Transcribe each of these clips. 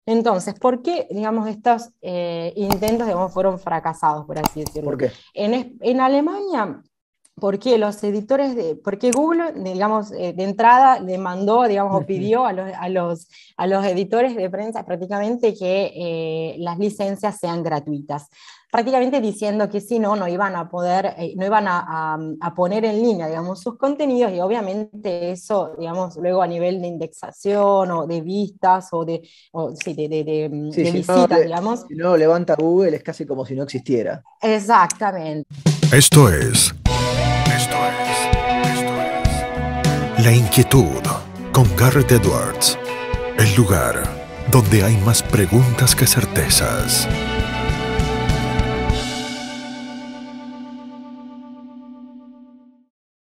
Entonces, ¿por qué, digamos, estos intentos, digamos, fueron fracasados, por así ¿Por decirlo? qué? En Alemania, porque los editores porque Google, digamos, de entrada le mandó, digamos, o Ujú. pidió a los editores de prensa prácticamente que las licencias sean gratuitas, prácticamente diciendo que si no, no iban a poder, no iban a poner en línea, digamos, sus contenidos, y obviamente eso, digamos, luego a nivel de indexación o de vistas o, sí, Sí, de visitas, digamos. si no lo levanta Google es casi como si no existiera. Exactamente. Esto es, esto es La Inquietud con Garrett Edwards. El lugar donde hay más preguntas que certezas.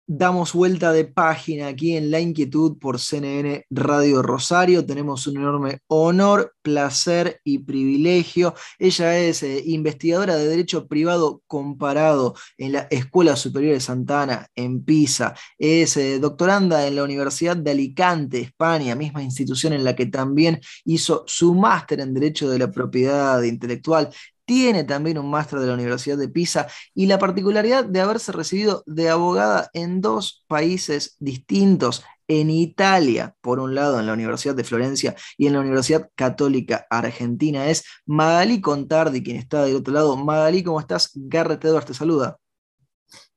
Damos vuelta de página aquí en La Inquietud por CNN Radio Rosario. Tenemos un enorme honor, placer y privilegio. Ella es investigadora de Derecho Privado Comparado en la Escuela Superior de Santa Ana, en Pisa. Es doctoranda en la Universidad de Alicante, España, misma institución en la que también hizo su máster en Derecho de la Propiedad Intelectual. Tiene también un máster de la Universidad de Pisa y la particularidad de haberse recibido de abogada en dos países distintos, en Italia, por un lado en la Universidad de Florencia y en la Universidad Católica Argentina. Es Magalí Contardi quien está del otro lado. Magalí, ¿cómo estás? Garrett Edwards te saluda.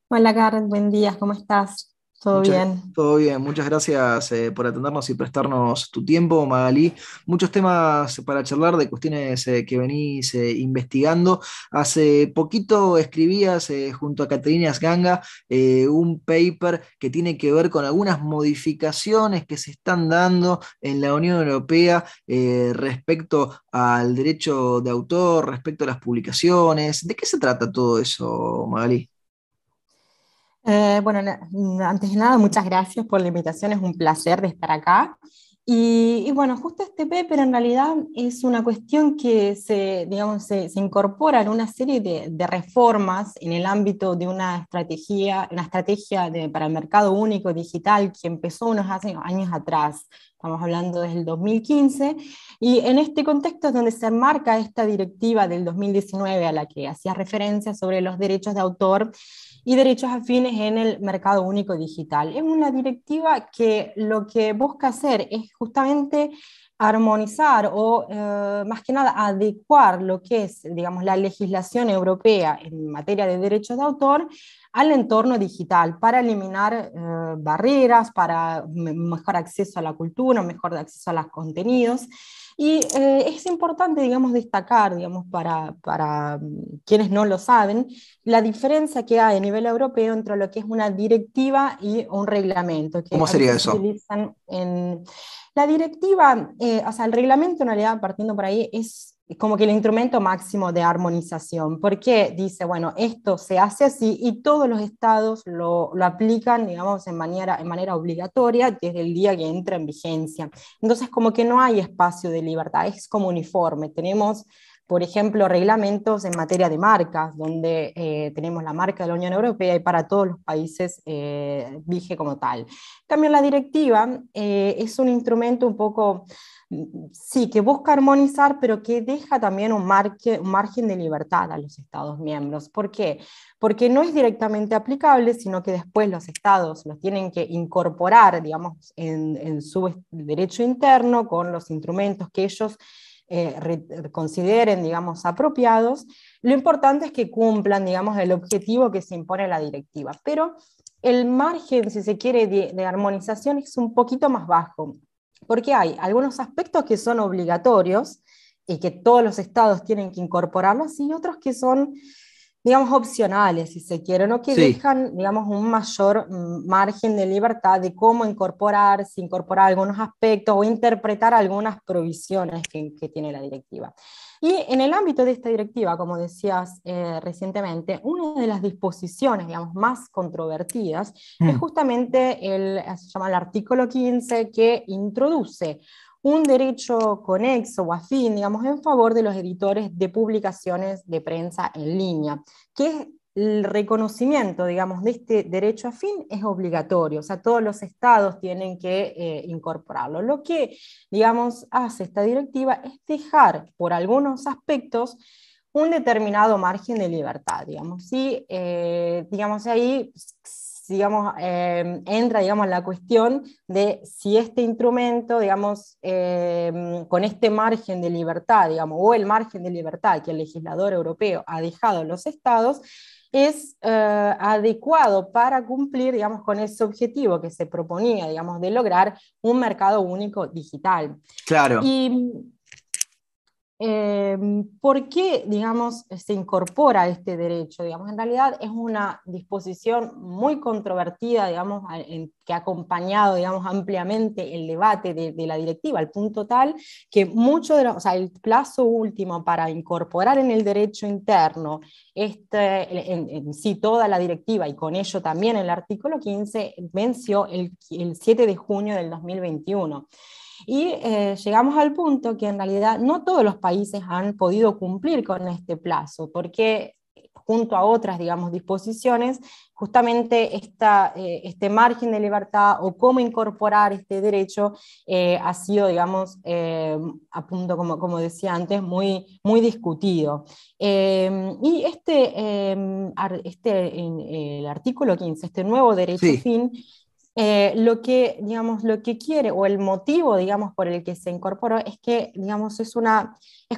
Hola, Karen, buen día, ¿cómo estás? ¿Todo bien? Todo bien, muchas gracias por atendernos y prestarnos tu tiempo, Magalí. Muchos temas para charlar de cuestiones que venís investigando. Hace poquito escribías junto a Caterina Sganga un paper que tiene que ver con algunas modificaciones que se están dando en la Unión Europea respecto al derecho de autor, respecto a las publicaciones. ¿De qué se trata todo eso, Magalí? Bueno, antes de nada, muchas gracias por la invitación, es un placer de estar acá. Y bueno, justo este paper en realidad es una cuestión que digamos, se incorpora en una serie de reformas en el ámbito de una estrategia para el mercado único digital que empezó unos años atrás. Estamos hablando desde el 2015, y en este contexto es donde se enmarca esta directiva del 2019 a la que hacía referencia sobre los derechos de autor y derechos afines en el mercado único digital. Es una directiva que lo que busca hacer es justamente armonizar o más que nada adecuar lo que es, digamos, la legislación europea en materia de derechos de autor al entorno digital para eliminar barreras, para mejor acceso a la cultura, mejor acceso a los contenidos. Y es importante, digamos, destacar, digamos, para quienes no lo saben, la diferencia que hay a nivel europeo entre lo que es una directiva y un reglamento, que ¿Cómo a sería veces se eso? utilizan en... La directiva, o sea, el reglamento en realidad, partiendo por ahí, es como que el instrumento máximo de armonización, porque dice, bueno, esto se hace así y todos los estados lo aplican, digamos, en manera obligatoria desde el día que entra en vigencia. Entonces, como que no hay espacio de libertad, es como uniforme. Tenemos, por ejemplo, reglamentos en materia de marcas, donde tenemos la marca de la Unión Europea y para todos los países vige como tal. También la directiva es un instrumento un poco, sí, que busca armonizar, pero que deja también un margen de libertad a los Estados miembros. ¿Por qué? Porque no es directamente aplicable, sino que después los estados los tienen que incorporar, digamos, en su derecho interno con los instrumentos que ellos consideren, digamos, apropiados. Lo importante es que cumplan, digamos, el objetivo que se impone la directiva, pero el margen, si se quiere, de armonización es un poquito más bajo, porque hay algunos aspectos que son obligatorios y que todos los estados tienen que incorporarlos, y otros que son, digamos, opcionales, si se quiere, ¿no? Que Sí. dejan, digamos, un mayor margen de libertad de cómo incorporar, si incorporar algunos aspectos o interpretar algunas provisiones que tiene la directiva. Y en el ámbito de esta directiva, como decías recientemente, una de las disposiciones, digamos, más controvertidas es Mm. justamente se llama el artículo 15, que introduce un derecho conexo o afín, digamos, en favor de los editores de publicaciones de prensa en línea, que el reconocimiento, digamos, de este derecho afín es obligatorio, o sea, todos los estados tienen que incorporarlo. Lo que, digamos, hace esta directiva es dejar, por algunos aspectos, un determinado margen de libertad, digamos, ¿sí? Digamos, ahí digamos, entra, digamos, la cuestión de si este instrumento, digamos, con este margen de libertad, digamos, o el margen de libertad que el legislador europeo ha dejado a los estados, es adecuado para cumplir, digamos, con ese objetivo que se proponía, digamos, de lograr un mercado único digital. Claro. Y ¿por qué, digamos, se incorpora este derecho? Digamos, en realidad es una disposición muy controvertida, digamos, que ha acompañado, digamos, ampliamente el debate de la directiva, al punto tal que mucho o sea, el plazo último para incorporar en el derecho interno en sí toda la directiva y con ello también el artículo 15 venció el 7 de junio del 2021. Y llegamos al punto que en realidad no todos los países han podido cumplir con este plazo, porque junto a otras, digamos, disposiciones, justamente este margen de libertad o cómo incorporar este derecho ha sido, digamos, a punto, como decía antes, muy, muy discutido. Y el artículo 15, este nuevo derecho Sí. fin, lo que, digamos, lo que quiere, o el motivo, digamos, por el que se incorporó, es que, digamos, es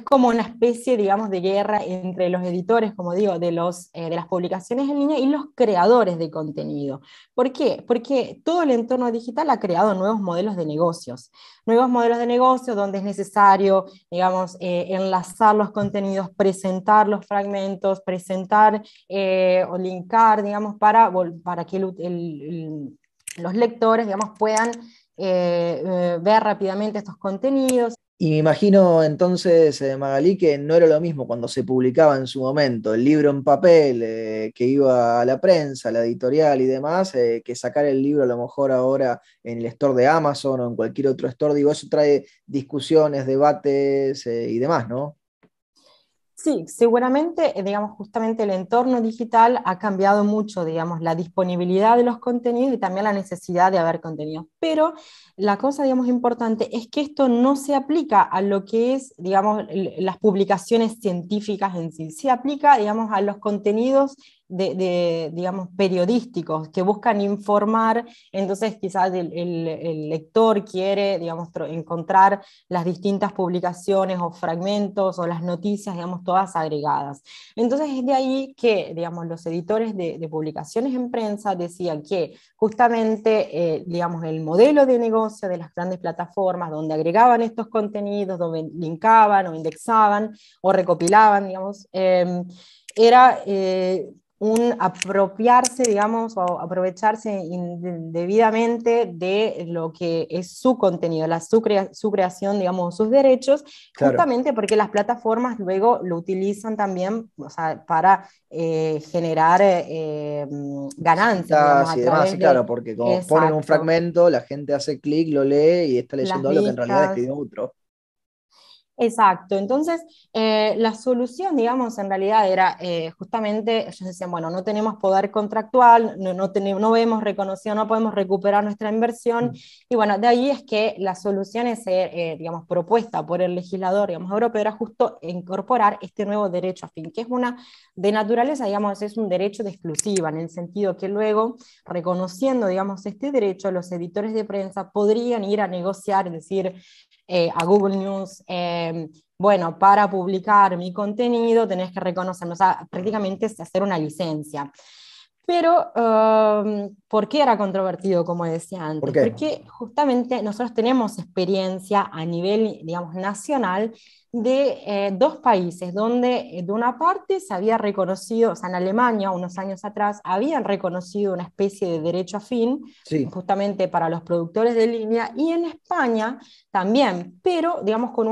como una especie, digamos, de guerra entre los editores, como digo, de las publicaciones en línea y los creadores de contenido. ¿Por qué? Porque todo el entorno digital ha creado nuevos modelos de negocios donde es necesario, digamos, enlazar los contenidos, presentar los fragmentos, presentar o linkar, digamos, para que los lectores, digamos, puedan ver rápidamente estos contenidos. Y me imagino entonces, Magalí, que no era lo mismo cuando se publicaba en su momento el libro en papel, que iba a la prensa, a la editorial y demás, que sacar el libro a lo mejor ahora en el store de Amazon o en cualquier otro store. Digo, eso trae discusiones, debates y demás, ¿no? Sí, seguramente, digamos, justamente el entorno digital ha cambiado mucho, digamos, la disponibilidad de los contenidos y también la necesidad de haber contenidos. Pero la cosa, digamos, importante es que esto no se aplica a lo que es, digamos, las publicaciones científicas en sí. Se aplica, digamos, a los contenidos digamos, periodísticos que buscan informar. Entonces quizás el lector quiere, digamos, encontrar las distintas publicaciones o fragmentos o las noticias, digamos, todas agregadas. Entonces es de ahí que, digamos, los editores de publicaciones en prensa decían que justamente, digamos, el modelo de negocio de las grandes plataformas donde agregaban estos contenidos, donde linkaban o indexaban o recopilaban, digamos, era un apropiarse, digamos, o aprovecharse indebidamente de lo que es su contenido, su creación, digamos, sus derechos, Claro. justamente porque las plataformas luego lo utilizan también, o sea, para generar ganancias, digamos, Visitas a y demás, sí, través claro, de, porque como ponen un exacto, fragmento, la gente hace clic, lo lee y está las leyendo lo que en realidad vistas. escribió otro. Exacto, entonces la solución, digamos, en realidad era justamente, ellos decían, bueno, no tenemos poder contractual, no vemos reconocido, no podemos recuperar nuestra inversión, y bueno, de ahí es que la solución es, digamos, propuesta por el legislador, digamos, europeo, era justo incorporar este nuevo derecho a fin, que es una, de naturaleza, digamos, es un derecho de exclusiva, en el sentido que luego, reconociendo, digamos, este derecho, los editores de prensa podrían ir a negociar, es decir, a Google News, bueno, para publicar mi contenido tenés que reconocerlo, o sea, prácticamente es hacer una licencia. Pero, ¿por qué era controvertido, como decía ¿Por antes? qué? Porque justamente nosotros tenemos experiencia a nivel, digamos, nacional de dos países donde de una parte se había reconocido, o sea, en Alemania unos años atrás habían reconocido una especie de derecho afín Sí, justamente para los productores de línea, y en España también, pero digamos con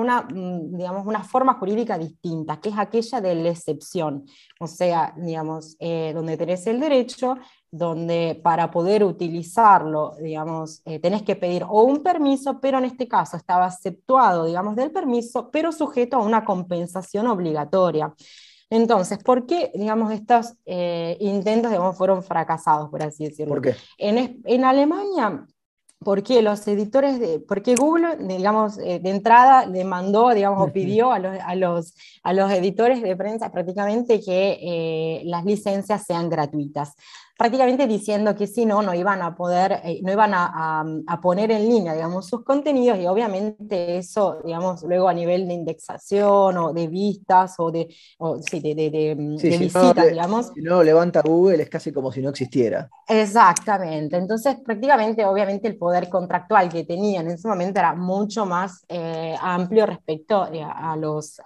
digamos, una forma jurídica distinta, que es aquella de la excepción. O sea, digamos, donde tenés el derecho, donde para poder utilizarlo, digamos, tenés que pedir o un permiso, pero en este caso estaba exceptuado, digamos, del permiso, pero sujeto a una compensación obligatoria. Entonces, ¿por qué, digamos, estos intentos, digamos, fueron fracasados, por así decirlo? ¿Por qué? En Alemania, porque porque Google, digamos, de entrada le mandó, digamos, o pidió a los editores de prensa prácticamente que las licencias sean gratuitas, prácticamente diciendo que si no, no iban a poder, no iban a poner en línea, digamos, sus contenidos, y obviamente eso, digamos, luego a nivel de indexación o de vistas sí, Sí, de visitas, digamos. si no lo levanta Google es casi como si no existiera. Exactamente, entonces prácticamente obviamente el poder contractual que tenían en ese momento era mucho más amplio respecto a los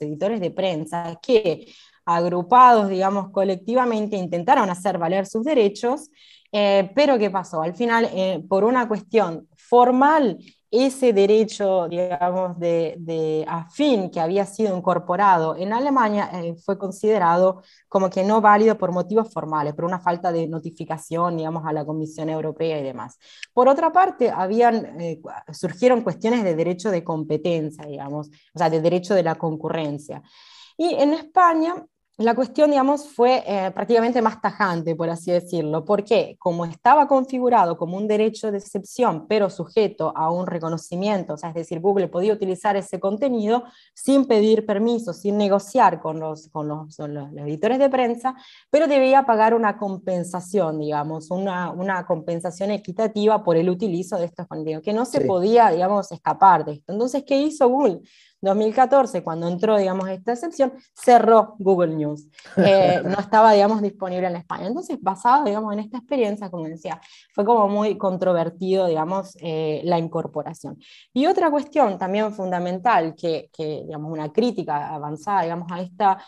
editores de prensa que agrupados, digamos, colectivamente intentaron hacer valer sus derechos, pero ¿qué pasó? Al final, por una cuestión formal, ese derecho, digamos, de afín que había sido incorporado en Alemania fue considerado como que no válido por motivos formales, por una falta de notificación, digamos, a la Comisión Europea y demás. Por otra parte, surgieron cuestiones de derecho de competencia, digamos, o sea, de derecho de la concurrencia. Y en España la cuestión, digamos, fue prácticamente más tajante, por así decirlo, porque como estaba configurado como un derecho de excepción, pero sujeto a un reconocimiento, o sea, es decir, Google podía utilizar ese contenido sin pedir permiso, sin negociar con los editores de prensa, pero debía pagar una compensación, digamos, una compensación equitativa por el utilizo de estos contenidos, que no se Sí. podía, digamos, escapar de esto. Entonces, ¿qué hizo Google? 2014, cuando entró, digamos, esta excepción, cerró Google News. No estaba, digamos, disponible en España. Entonces, basado, digamos, en esta experiencia, como decía, fue como muy controvertido, digamos, la incorporación. Y otra cuestión también fundamental, digamos, una crítica avanzada, digamos, a esta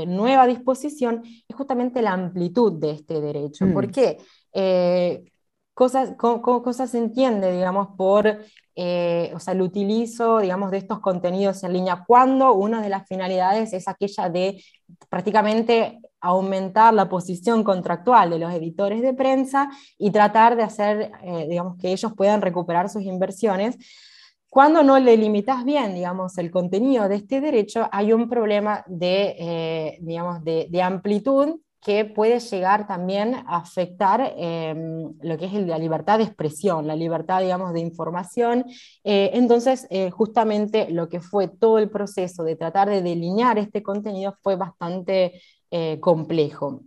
nueva disposición, es justamente la amplitud de este derecho. ¿Por qué? Cosas se entiende, digamos, o sea, el utilizo, digamos, de estos contenidos en línea, cuando una de las finalidades es aquella de prácticamente aumentar la posición contractual de los editores de prensa y tratar de hacer, digamos, que ellos puedan recuperar sus inversiones. Cuando no le limitas bien, digamos, el contenido de este derecho, hay un problema digamos, de amplitud que puede llegar también a afectar lo que es la libertad de expresión, la libertad, digamos, de información. Entonces, justamente lo que fue todo el proceso de tratar de delinear este contenido fue bastante complejo.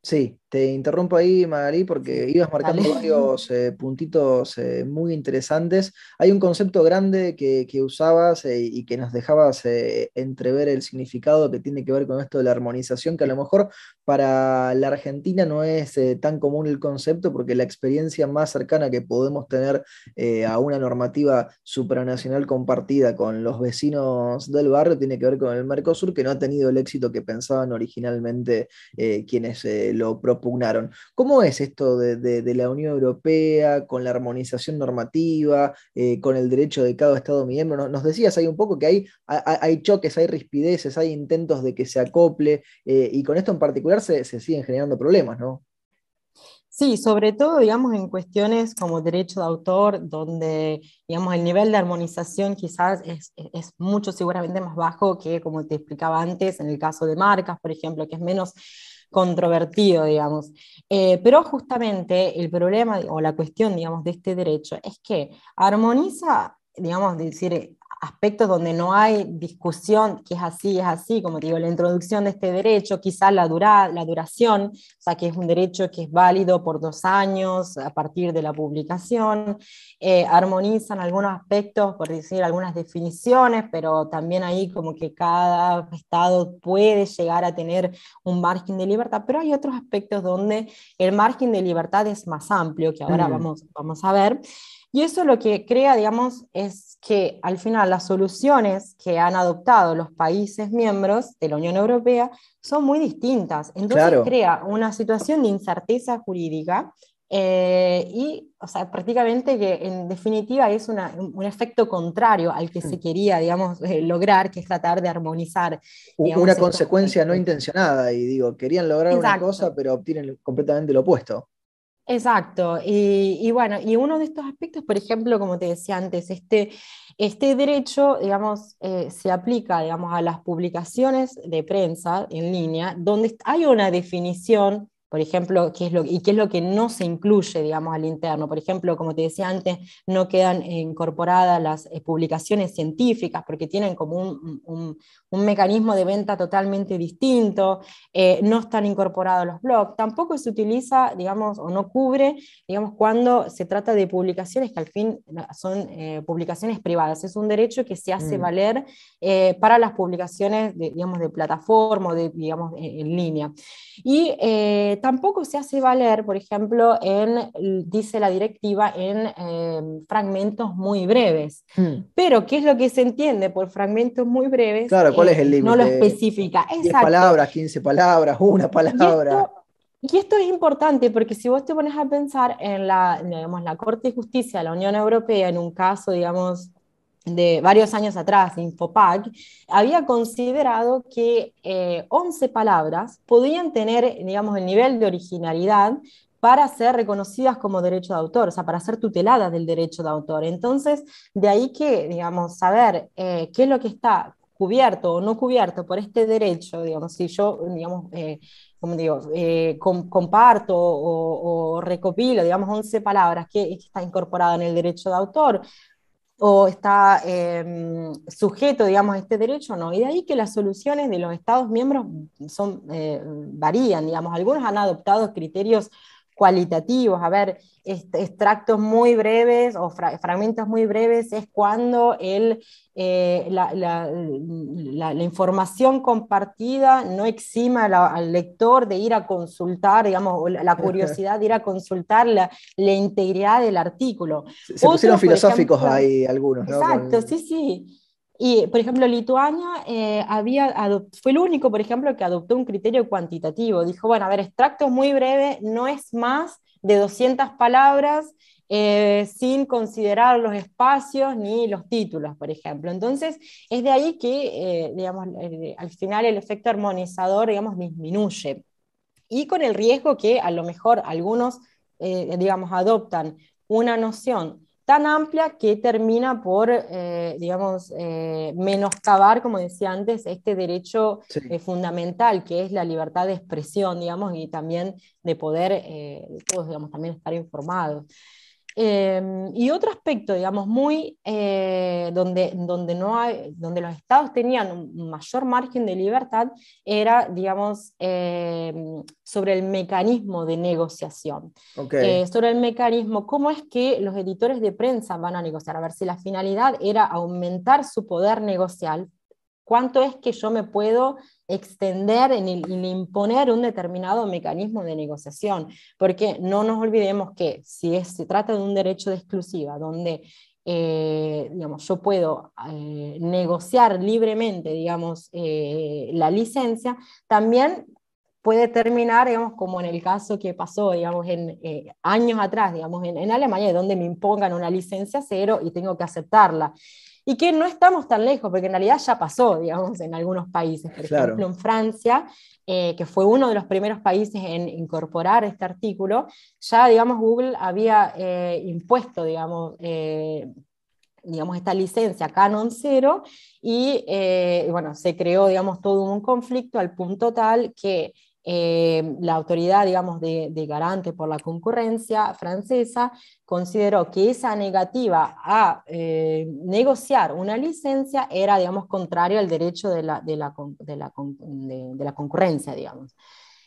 Sí, te interrumpo ahí, Magalí, porque ibas Dale. marcando varios puntitos muy interesantes. Hay un concepto grande que usabas y que nos dejabas entrever el significado que tiene que ver con esto de la armonización, que a lo mejor para la Argentina no es tan común el concepto, porque la experiencia más cercana que podemos tener a una normativa supranacional compartida con los vecinos del barrio tiene que ver con el Mercosur, que no ha tenido el éxito que pensaban originalmente quienes lo propugnaron. ¿Cómo es esto de la Unión Europea, con la armonización normativa, con el derecho de cada Estado miembro? Nos decías ahí un poco que hay choques, hay rispideces, hay intentos de que se acople, y con esto en particular se siguen generando problemas, ¿no? Sí, sobre todo, digamos, en cuestiones como derecho de autor, donde, digamos, el nivel de armonización quizás es mucho seguramente más bajo que, como te explicaba antes, en el caso de marcas, por ejemplo, que es menos controvertido, digamos. Pero justamente el problema o la cuestión, digamos, de este derecho es que armoniza, digamos, decir, aspectos donde no hay discusión, que es así, como te digo, la introducción de este derecho, quizás la duración, o sea, que es un derecho que es válido por 2 años a partir de la publicación, armonizan algunos aspectos, por decir algunas definiciones, pero también ahí como que cada estado puede llegar a tener un margen de libertad, pero hay otros aspectos donde el margen de libertad es más amplio, que ahora Mm. vamos a ver. Y eso lo que crea, digamos, es que al final las soluciones que han adoptado los países miembros de la Unión Europea son muy distintas. Entonces Claro. crea una situación de incerteza jurídica y, o sea, prácticamente que en definitiva es un efecto contrario al que se quería, digamos, lograr, que es tratar de armonizar, Una digamos, estos consecuencia no aspectos. intencionada, y digo, querían lograr una cosa, Exacto. pero obtienen completamente lo opuesto. Exacto, y bueno, y uno de estos aspectos, por ejemplo, como te decía antes, este derecho, digamos, se aplica, digamos, a las publicaciones de prensa en línea, donde hay una definición, por ejemplo, qué es lo que no se incluye, digamos, al interno. Por ejemplo, como te decía antes, no quedan incorporadas las publicaciones científicas, porque tienen como un mecanismo de venta totalmente distinto. No están incorporados los blogs, tampoco se utiliza, digamos, o no cubre, digamos, cuando se trata de publicaciones que al fin son publicaciones privadas. Es un derecho que se hace Mm. valer para las publicaciones, digamos, de plataforma o de, digamos, en línea. Y tampoco se hace valer, por ejemplo, dice la directiva, en fragmentos muy breves. Mm. Pero, ¿qué es lo que se entiende por fragmentos muy breves? Claro, ¿cuál es el No lo límite? especifica. 10 Exacto. palabras, 15 palabras, una Y palabra. esto, y esto es importante porque si vos te pones a pensar en digamos, la Corte de Justicia de la Unión Europea, en un caso, digamos, de varios años atrás, Infopag, había considerado que 11 palabras podían tener, digamos, el nivel de originalidad para ser reconocidas como derecho de autor, o sea, para ser tuteladas del derecho de autor. Entonces, de ahí que, digamos, saber qué es lo que está cubierto o no cubierto por este derecho, digamos, si yo, digamos, como digo, comparto o recopilo, digamos, 11 palabras que está incorporada en el derecho de autor, o está sujeto, digamos, a este derecho, no. Y de ahí que las soluciones de los Estados miembros varían, digamos, algunos han adoptado criterios cualitativos, a ver, extractos muy breves o fragmentos muy breves es cuando la información compartida no exima al lector de ir a consultar, digamos, o la curiosidad de ir a consultar la integridad del artículo. Se pusieron Otros, por filosóficos ejemplo, ahí algunos, ¿no? exacto, sí, sí. Y, por ejemplo, Lituania fue el único, por ejemplo, que adoptó un criterio cuantitativo. Dijo, bueno, a ver, extracto muy breve, no es más de 200 palabras, sin considerar los espacios ni los títulos, por ejemplo. Entonces, es de ahí que, digamos, al final el efecto armonizador, digamos, disminuye. Y con el riesgo que a lo mejor algunos, digamos, adoptan una noción tan amplia que termina por, digamos, menoscabar, como decía antes, este derecho Sí. fundamental, que es la libertad de expresión, digamos, y también de poder, todos, digamos, también estar informados. Y otro aspecto, digamos, donde los estados tenían un mayor margen de libertad era, digamos, sobre el mecanismo de negociación. Ok. Sobre el mecanismo, cómo es que los editores de prensa van a negociar, a ver si la finalidad era aumentar su poder negocial, cuánto es que yo me puedo extender en imponer un determinado mecanismo de negociación, porque no nos olvidemos que si se trata de un derecho de exclusiva, donde digamos, yo puedo negociar libremente, digamos, la licencia, también puede terminar, digamos, como en el caso que pasó, digamos, años atrás, digamos, en Alemania, donde me impongan una licencia cero y tengo que aceptarla. Y que no estamos tan lejos, porque en realidad ya pasó, digamos, en algunos países. Por ejemplo, Claro. en Francia, que fue uno de los primeros países en incorporar este artículo, ya, digamos, Google había impuesto, digamos, esta licencia Canon 0 y bueno, se creó, digamos, todo un conflicto al punto tal que la autoridad, digamos, de garante por la concurrencia francesa consideró que esa negativa a negociar una licencia era, digamos, contrario al derecho de la concurrencia, digamos.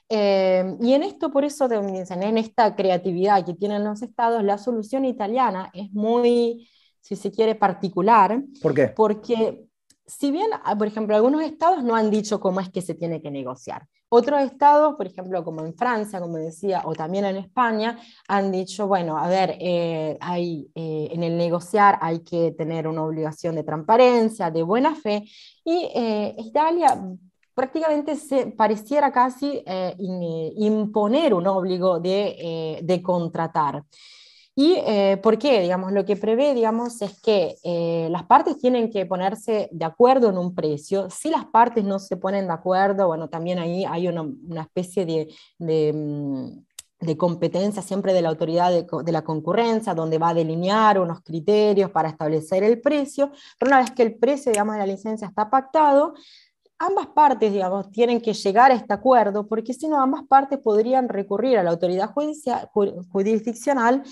Y en esto, por eso, en esta creatividad que tienen los estados, la solución italiana es muy, si se quiere, particular, ¿Por qué? porque si bien, por ejemplo, algunos estados no han dicho cómo es que se tiene que negociar, otros estados, por ejemplo, como en Francia, como decía, o también en España, han dicho, bueno, a ver, en el negociar hay que tener una obligación de transparencia, de buena fe, y Italia prácticamente pareciera casi imponer un obligo de contratar. ¿Y por qué? Digamos, lo que prevé, digamos, es que las partes tienen que ponerse de acuerdo en un precio. Si las partes no se ponen de acuerdo, bueno, también ahí hay una especie de competencia siempre de la autoridad de la concurrencia, donde va a delinear unos criterios para establecer el precio, pero una vez que el precio, digamos, de la licencia está pactado, ambas partes, digamos, tienen que llegar a este acuerdo, porque si no, ambas partes podrían recurrir a la autoridad jurisdiccional.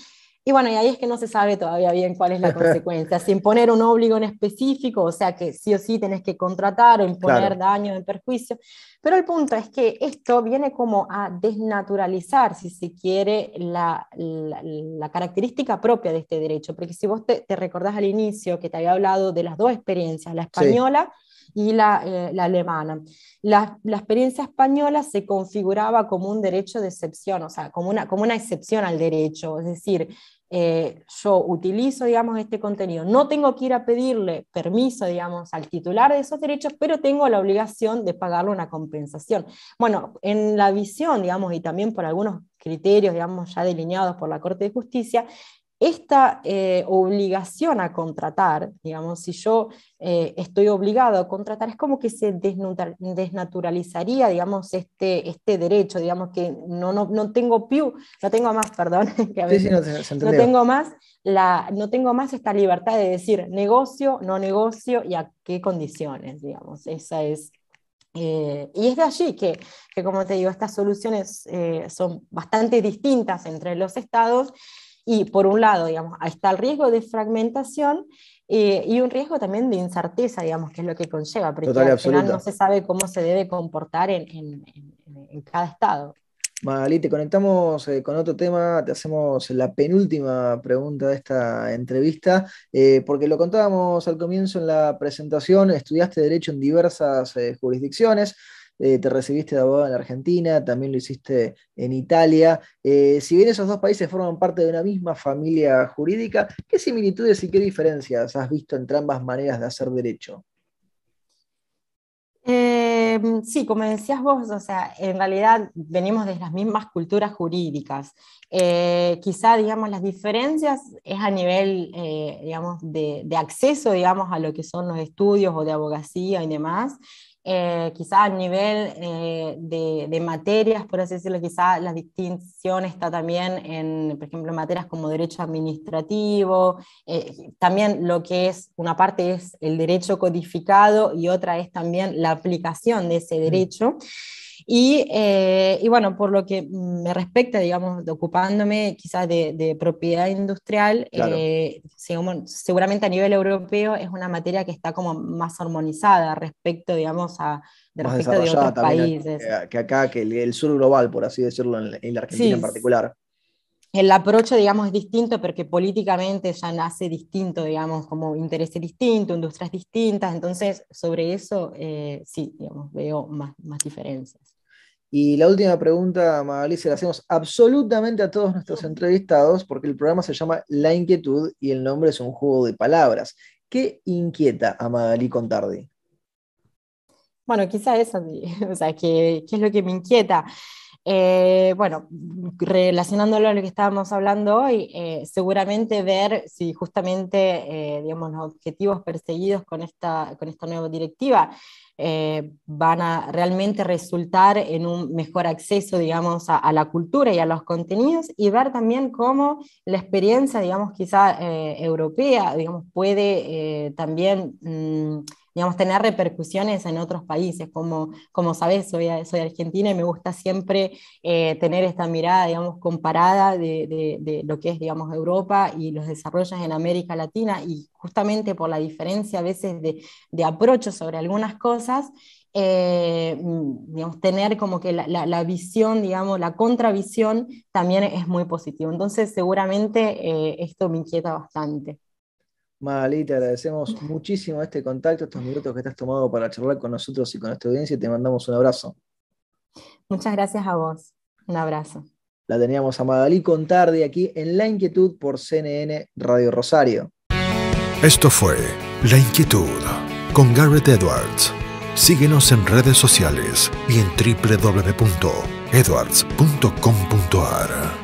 Y bueno, y ahí es que no se sabe todavía bien cuál es la consecuencia, si imponer un obligo en específico, o sea que sí o sí tenés que contratar o imponer daño en perjuicio, pero el punto es que esto viene como a desnaturalizar, si se quiere, la característica propia de este derecho, porque si vos te recordás al inicio que te había hablado de las dos experiencias, la española y la alemana. La experiencia española se configuraba como un derecho de excepción, o sea, como una excepción al derecho, es decir, yo utilizo, digamos, este contenido, no tengo que ir a pedirle permiso, digamos, al titular de esos derechos, pero tengo la obligación de pagarle una compensación. Bueno, en la visión, digamos, y también por algunos criterios, digamos, ya delineados por la Corte de Justicia, esta obligación a contratar, digamos, si yo estoy obligado a contratar, es como que se desnaturalizaría, digamos, este derecho, digamos, que no tengo más, perdón, que a veces se entendió. no tengo más esta libertad de decir negocio, no negocio y a qué condiciones, digamos, esa es. Y es de allí que, como te digo, estas soluciones son bastante distintas entre los estados. Y por un lado, digamos, está el riesgo de fragmentación y un riesgo también de incerteza, digamos, que es lo que conlleva, porque Total y al final absoluta. no se sabe cómo se debe comportar en cada estado. Magalí, te conectamos con otro tema, te hacemos la penúltima pregunta de esta entrevista, porque lo contábamos al comienzo en la presentación, estudiaste Derecho en diversas jurisdicciones, te recibiste de abogado en Argentina, también lo hiciste en Italia. Si bien esos dos países forman parte de una misma familia jurídica, ¿qué similitudes y qué diferencias has visto entre ambas maneras de hacer derecho? Sí, como decías vos, o sea, en realidad venimos de las mismas culturas jurídicas. Quizá, digamos, las diferencias es a nivel, digamos, de acceso, digamos, a lo que son los estudios o de abogacía y demás. Quizá a nivel de materias, por así decirlo, quizá la distinción está también en, por ejemplo, en materias como derecho administrativo, también lo que es, una parte es el derecho codificado y otra es también la aplicación de ese derecho. Y bueno, por lo que me respecta, digamos, ocupándome quizás de propiedad industrial, Claro. seguramente a nivel europeo es una materia que está como más armonizada digamos, Más respecto de desarrollada otros también países. que acá, que el sur global, por así decirlo, en la Argentina en Sí, particular. el approach, digamos, es distinto porque políticamente ya nace distinto, digamos, como intereses distintos, industrias distintas, entonces sobre eso sí, digamos, veo más diferencias. Y la última pregunta, Magalí, se la hacemos absolutamente a todos nuestros entrevistados, porque el programa se llama La Inquietud y el nombre es un juego de palabras. ¿Qué inquieta a Magalí Contardi? Bueno, quizá eso, sí. O sea, ¿qué es lo que me inquieta? Bueno, relacionándolo a lo que estábamos hablando hoy, seguramente ver si justamente, digamos, los objetivos perseguidos con esta nueva directiva van a realmente resultar en un mejor acceso, digamos, a la cultura y a los contenidos, y ver también cómo la experiencia, digamos, quizá europea, digamos, puede también digamos, tener repercusiones en otros países. Como sabés, soy argentina y me gusta siempre tener esta mirada, digamos, comparada de lo que es, digamos, Europa y los desarrollos en América Latina, y justamente por la diferencia a veces de approach sobre algunas cosas, digamos, tener como que la visión, digamos, la contravisión también es muy positivo. Entonces, seguramente esto me inquieta bastante. Magalí, te agradecemos muchísimo este contacto, estos minutos que te has tomado para charlar con nosotros y con nuestra audiencia, y te mandamos un abrazo. Muchas gracias a vos. Un abrazo. La teníamos a Magalí Contardi aquí en La Inquietud por CNN Radio Rosario. Esto fue La Inquietud con Garrett Edwards. Síguenos en redes sociales y en www.edwards.com.ar.